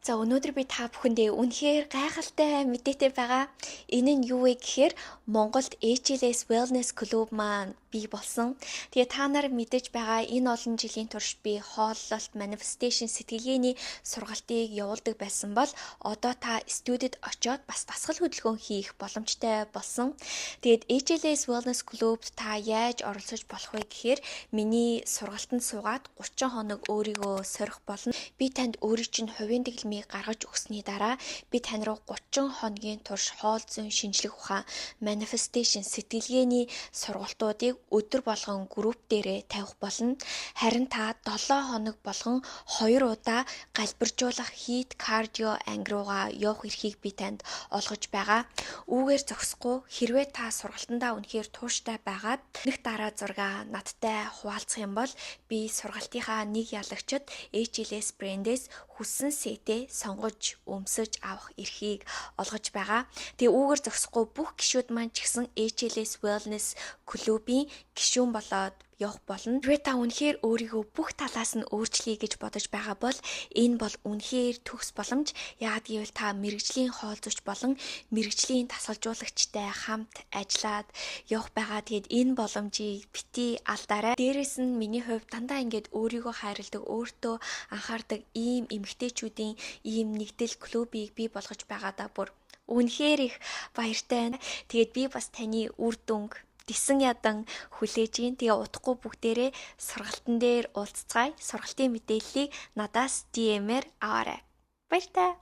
За өнөөдөр би та бүхэндээ үнэхээр гайхалтай мэдээтэй байгаа. Энэ нь юу вэ гэхээр Монголд HLS Wellness Club маань бий болсон. Тэгээ та нар мэдэж байгаа энэ олон жилийн турш би хооллолт, manifestation сэтгэлгээний сургалтыг явуулдаг байсан бол одоо та студид очиод бас дасгал хөдөлгөөн хийх боломжтой болсон. Тэгээд HLS Wellness Club-д та яаж оролцож болох вэ гэхээр миний сургалтанд суугаад 30 хоног өөрийгөө сорих болно. Би танд өөрийн чинь хувийн дэглэмийг гаргаж өгсөний дараа би тань руу 30 хоногийн турш хоол зүйн шинжлэх ухаан manifestation сэтгэлгээний сургалтуудыг өдөр болгон групп дээрээ тавих болно. Харин та 7 хоног болгон 2 удаа галбиржуулах heat cardio анги руугаа явах эрхийг би танд олгож байгаа. Үүгээр зогсохгүй хэрвээ та сургалтандаа үнэхээр тууштай байгаад нэг дараа зургаа надтай хуваалцах юм бол би сургалтынхаа нэг ялагчид HLS брэндээс хүссэн сетээ сонгож өмсөж авах эрхийг олгож байгаа. Тэгээ үүгээр зогсохгүй бүх гишүүд маань ч гэсэн HLS Wellness Club-ийн гишүүн болоод явах болно. Хэрвээ та үнэхээр өөрийгөө бүх талаас нь өөрчлөе гэж бодож байгаа бол энэ бол үнэхээр төгс боломж. Яагаад гэвэл та мэрэгжлийн хоолзогч болон мэрэгжлийн тасалжуулагчтай хамт ажиллаад явах байгаа. Тэгээд энэ боломжийг бити алдаарай. Дээрээс нь миний хувьд дандаа ингээд өөрийгөө хайрладаг, өөртөө анхаардаг ийм эмэгтэйчүүдийн ийм нэгдэл клубыг бий болгож байгаадаа бүр үнэхээр их баяртай. Тэгээд би бас таны үр дүнг дисэн ядан хүлээж ийн. Тэгээ удахгүй бүгдээрээ сургалтын дээр уулзцгаая. Сургалтын мэдээллийг надаас DM-ээр аваарай. Баяртай.